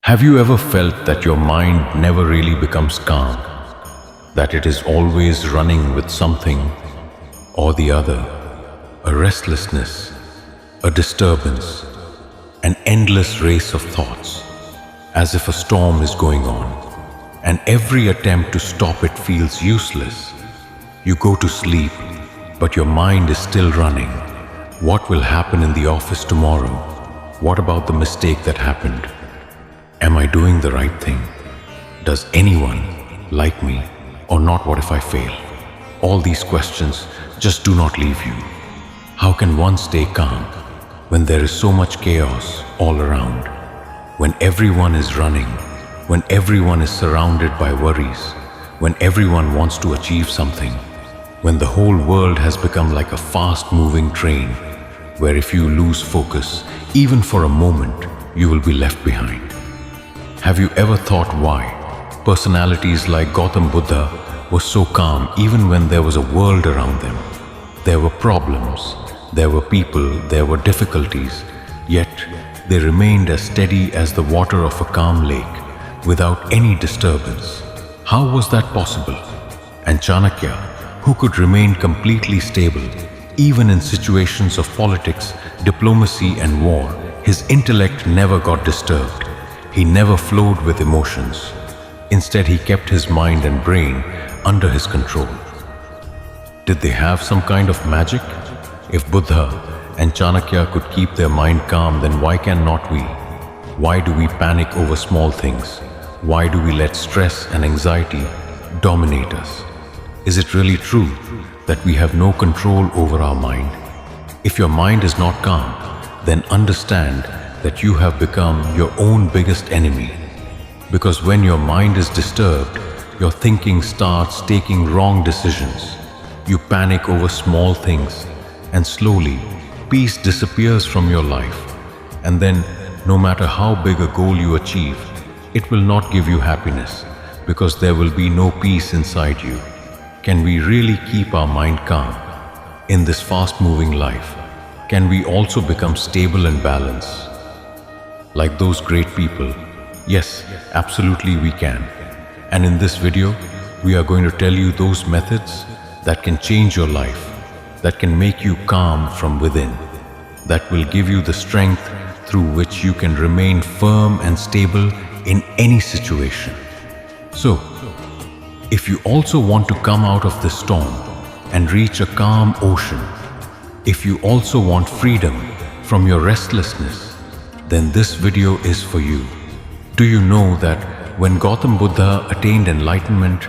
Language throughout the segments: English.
Have you ever felt that your mind never really becomes calm? That it is always running with something or the other? A restlessness, a disturbance, an endless race of thoughts, as if a storm is going on, and every attempt to stop it feels useless. You go to sleep, but your mind is still running. What will happen in the office tomorrow? What about the mistake that happened? Am I doing the right thing? Does anyone like me or not? What if I fail? All these questions just do not leave you. How can one stay calm when there is so much chaos all around? When everyone is running, when everyone is surrounded by worries, when everyone wants to achieve something, when the whole world has become like a fast-moving train, where if you lose focus, even for a moment, you will be left behind. Have you ever thought why personalities like Gautam Buddha were so calm even when there was a world around them? There were problems, there were people, there were difficulties, yet they remained as steady as the water of a calm lake without any disturbance. How was that possible? And Chanakya, who could remain completely stable even in situations of politics, diplomacy and war, his intellect never got disturbed. He never flowed with emotions. Instead, he kept his mind and brain under his control. Did they have some kind of magic? If Buddha and Chanakya could keep their mind calm, then why cannot we? Why do we panic over small things? Why do we let stress and anxiety dominate us? Is it really true that we have no control over our mind? If your mind is not calm, then understand that you have become your own biggest enemy. Because when your mind is disturbed, your thinking starts taking wrong decisions. You panic over small things, and slowly, peace disappears from your life. And then, no matter how big a goal you achieve, it will not give you happiness, because there will be no peace inside you. Can we really keep our mind calm in this fast-moving life? Can we also become stable and balanced like those great people? Yes, absolutely we can. And in this video, we are going to tell you those methods that can change your life, that can make you calm from within, that will give you the strength through which you can remain firm and stable in any situation. So, if you also want to come out of the storm and reach a calm ocean, if you also want freedom from your restlessness, then this video is for you. Do you know that when Gautam Buddha attained enlightenment,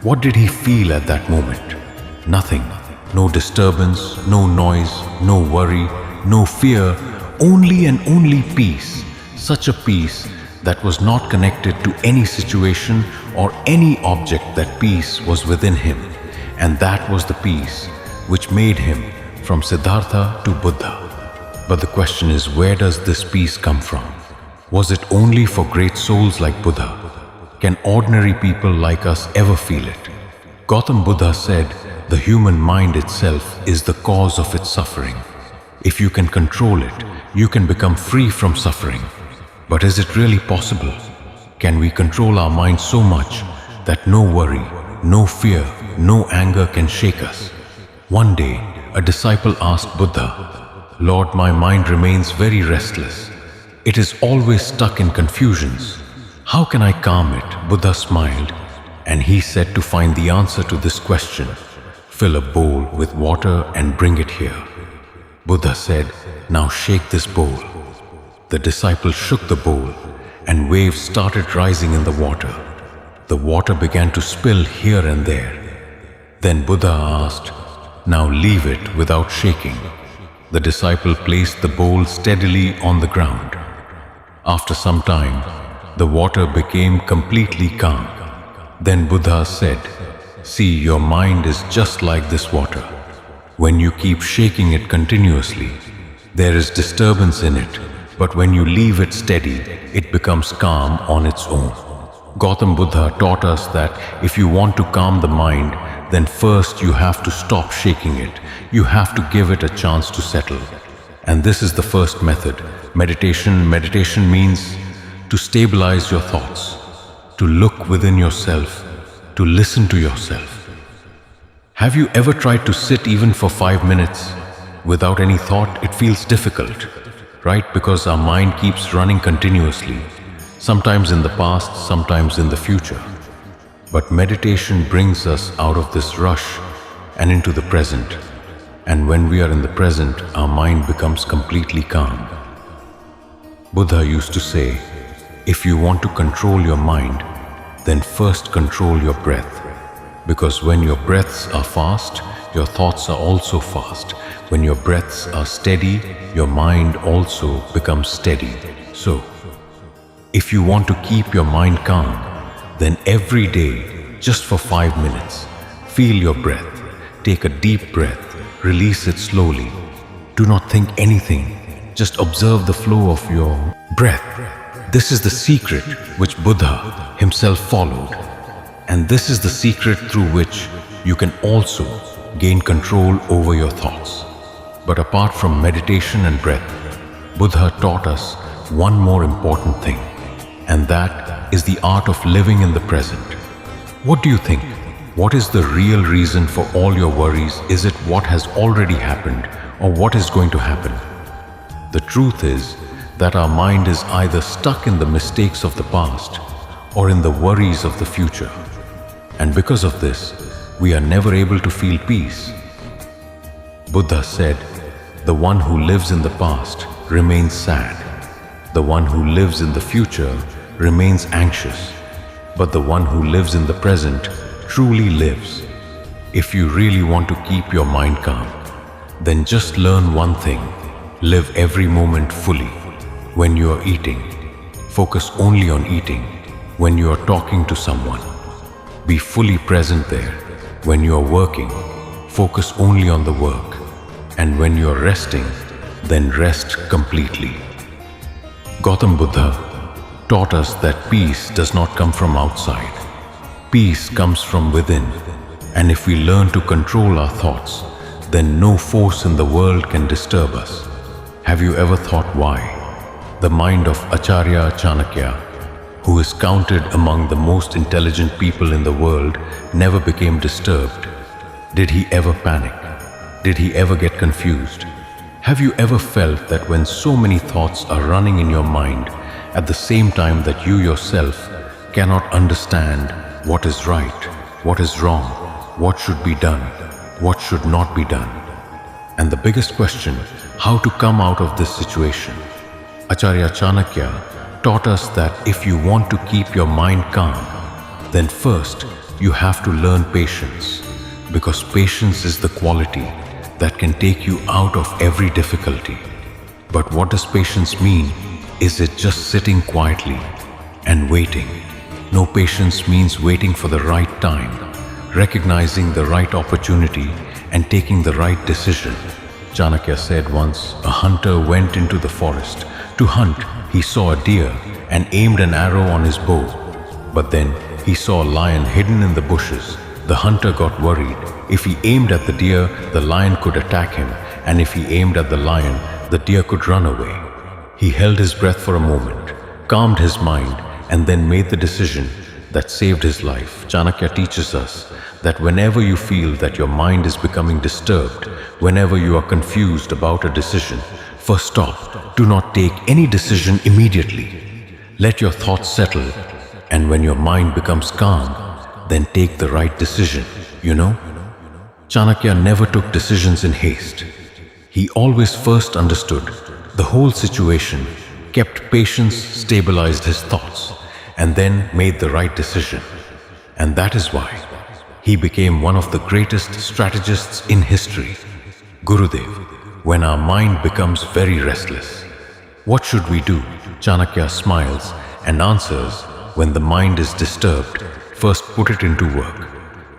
what did he feel at that moment? Nothing. No disturbance, no noise, no worry, no fear, only and only peace. Such a peace that was not connected to any situation or any object. That peace was within him. And that was the peace which made him from Siddhartha to Buddha. But the question is, where does this peace come from? Was it only for great souls like Buddha? Can ordinary people like us ever feel it? Gautam Buddha said, the human mind itself is the cause of its suffering. If you can control it, you can become free from suffering. But is it really possible? Can we control our mind so much that no worry, no fear, no anger can shake us? One day, a disciple asked Buddha, Lord, my mind remains very restless. It is always stuck in confusions. How can I calm it? Buddha smiled, and he said to find the answer to this question, fill a bowl with water and bring it here. Buddha said, now shake this bowl. The disciple shook the bowl, and waves started rising in the water. The water began to spill here and there. Then Buddha asked, now leave it without shaking. The disciple placed the bowl steadily on the ground. After some time, the water became completely calm. Then Buddha said, see, your mind is just like this water. When you keep shaking it continuously, there is disturbance in it, but when you leave it steady, it becomes calm on its own. Gautam Buddha taught us that if you want to calm the mind, then first you have to stop shaking it. You have to give it a chance to settle. And this is the first method, meditation. Meditation means to to stabilize your thoughts, to look within yourself, to listen to yourself. Have you ever tried to sit even for 5 minutes without any thought? It feels difficult, right? Because our mind keeps running continuously, sometimes in the past, sometimes in the future. But meditation brings us out of this rush and into the present. And when we are in the present, our mind becomes completely calm. Buddha used to say, if you want to control your mind, then first control your breath. Because when your breaths are fast, your thoughts are also fast. When your breaths are steady, your mind also becomes steady. So, if you want to keep your mind calm, then every day, just for 5 minutes, feel your breath. Take a deep breath, release it slowly. Do not think anything, just observe the flow of your breath. This is the secret which Buddha himself followed. And this is the secret through which you can also gain control over your thoughts. But apart from meditation and breath, Buddha taught us one more important thing, and that is the art of living in the present. What do you think? What is the real reason for all your worries? Is it what has already happened or what is going to happen? The truth is that our mind is either stuck in the mistakes of the past or in the worries of the future. And because of this, we are never able to feel peace. Buddha said, the one who lives in the past remains sad. The one who lives in the future remains anxious. But the one who lives in the present truly lives. If you really want to keep your mind calm, then just learn one thing. Live every moment fully. When you are eating, focus only on eating. When you are talking to someone, be fully present there. When you are working, focus only on the work. And when you are resting, then rest completely. Gautam Buddha taught us that peace does not come from outside. Peace comes from within. And if we learn to control our thoughts, then no force in the world can disturb us. Have you ever thought why? The mind of Acharya Chanakya, who is counted among the most intelligent people in the world, never became disturbed. Did he ever panic? Did he ever get confused? Have you ever felt that when so many thoughts are running in your mind at the same time that you yourself cannot understand what is right, what is wrong, what should be done, what should not be done? And the biggest question, how to come out of this situation? Acharya Chanakya taught us that if you want to keep your mind calm, then first you have to learn patience, because patience is the quality that can take you out of every difficulty. But what does patience mean? Is it just sitting quietly and waiting? No, patience means waiting for the right time, recognizing the right opportunity and taking the right decision. Chanakya said once, a hunter went into the forest to hunt. He saw a deer and aimed an arrow on his bow. But then he saw a lion hidden in the bushes. The hunter got worried. If he aimed at the deer, the lion could attack him, and if he aimed at the lion, the deer could run away. He held his breath for a moment, calmed his mind, and then made the decision that saved his life. Chanakya teaches us that whenever you feel that your mind is becoming disturbed, whenever you are confused about a decision, first stop. Do not take any decision immediately. Let your thoughts settle, and when your mind becomes calm, then take the right decision. Chanakya never took decisions in haste. He always first understood the whole situation, kept patience, stabilized his thoughts, and then made the right decision. And that is why he became one of the greatest strategists in history. Gurudev, when our mind becomes very restless, what should we do? Chanakya smiles and answers, when the mind is disturbed, first put it into work,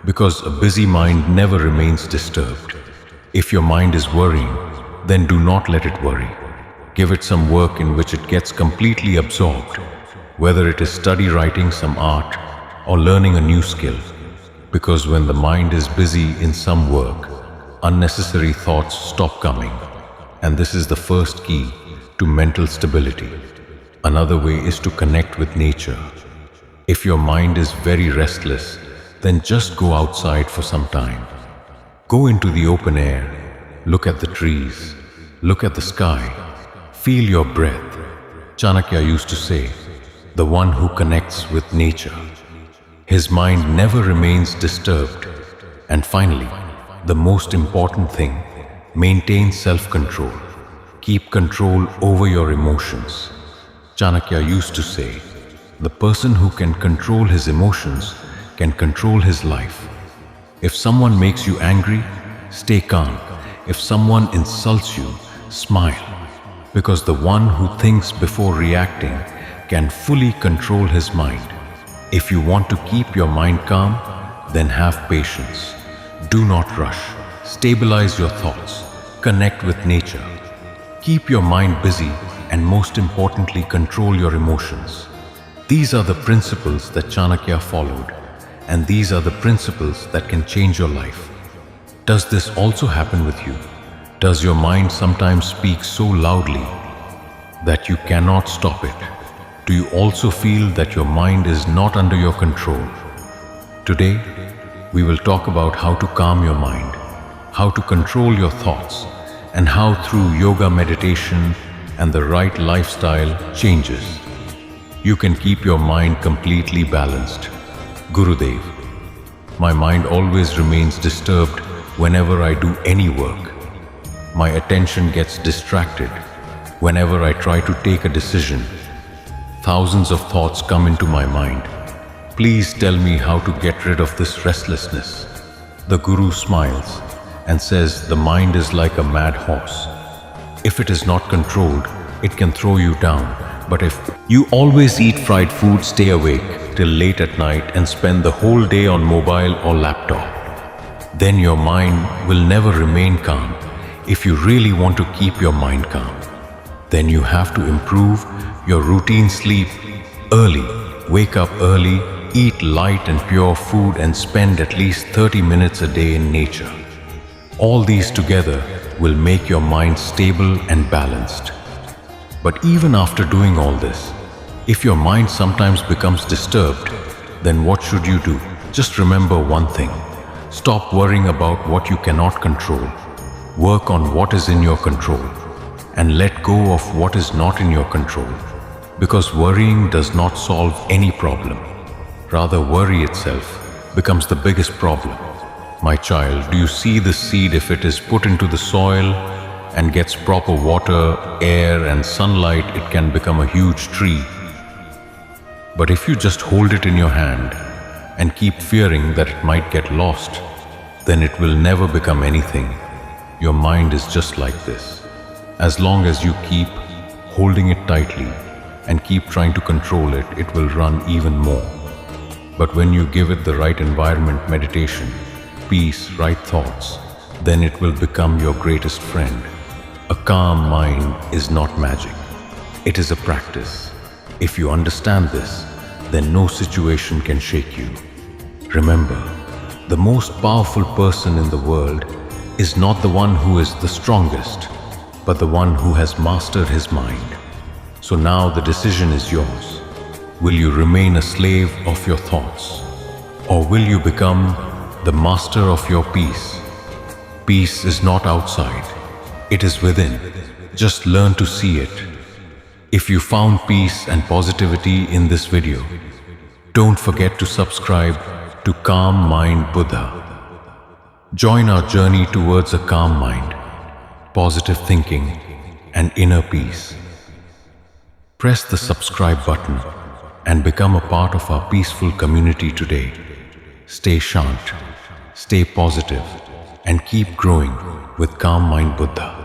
because a busy mind never remains disturbed. If your mind is worrying, then do not let it worry. Give it some work in which it gets completely absorbed, whether it is study writing some art or learning a new skill. Because when the mind is busy in some work, unnecessary thoughts stop coming, and this is the first key to mental stability. Another way is to connect with nature. If your mind is very restless, then just go outside for some time. Go into the open air, look at the trees, look at the sky, feel your breath. Chanakya used to say, the one who connects with nature, his mind never remains disturbed. And finally, the most important thing, maintain self-control. Keep control over your emotions. Chanakya used to say, the person who can control his emotions can control his life. If someone makes you angry, stay calm. If someone insults you, smile. Because the one who thinks before reacting can fully control his mind. If you want to keep your mind calm, then have patience. Do not rush. Stabilize your thoughts. Connect with nature. Keep your mind busy and most importantly, control your emotions. These are the principles that Chanakya followed, and these are the principles that can change your life. Does this also happen with you? Does your mind sometimes speak so loudly that you cannot stop it? Do you also feel that your mind is not under your control? Today, we will talk about how to calm your mind, how to control your thoughts, and how through yoga, meditation, and the right lifestyle changes, you can keep your mind completely balanced. Gurudev, my mind always remains disturbed whenever I do any work. My attention gets distracted whenever I try to take a decision. Thousands of thoughts come into my mind. Please tell me how to get rid of this restlessness. The Guru smiles and says the mind is like a mad horse. If it is not controlled, it can throw you down. But if you always eat fried food, stay awake till late at night and spend the whole day on mobile or laptop, then your mind will never remain calm. If you really want to keep your mind calm, then you have to improve your routine. Sleep early, wake up early, eat light and pure food, and spend at least 30 minutes a day in nature. All these together will make your mind stable and balanced. But even after doing all this, if your mind sometimes becomes disturbed, then what should you do? Just remember one thing. Stop worrying about what you cannot control. Work on what is in your control and let go of what is not in your control. Because worrying does not solve any problem. Rather, worry itself becomes the biggest problem. My child, do you see the seed? If it is put into the soil and gets proper water, air and sunlight, it can become a huge tree. But if you just hold it in your hand and keep fearing that it might get lost, then it will never become anything. Your mind is just like this. As long as you keep holding it tightly and keep trying to control it, it will run even more. But when you give it the right environment, meditation, peace, right thoughts, then it will become your greatest friend. A calm mind is not magic. It is a practice. If you understand this, then no situation can shake you. Remember, the most powerful person in the world is not the one who is the strongest, but the one who has mastered his mind. So now the decision is yours. Will you remain a slave of your thoughts? Or will you become the master of your peace? Peace is not outside. It is within. Just learn to see it. If you found peace and positivity in this video, don't forget to subscribe to Calm Mind Buddha. Join our journey towards a calm mind, positive thinking, and inner peace. Press the subscribe button and become a part of our peaceful community today. Stay shant, stay positive, and keep growing with Calm Mind Buddha.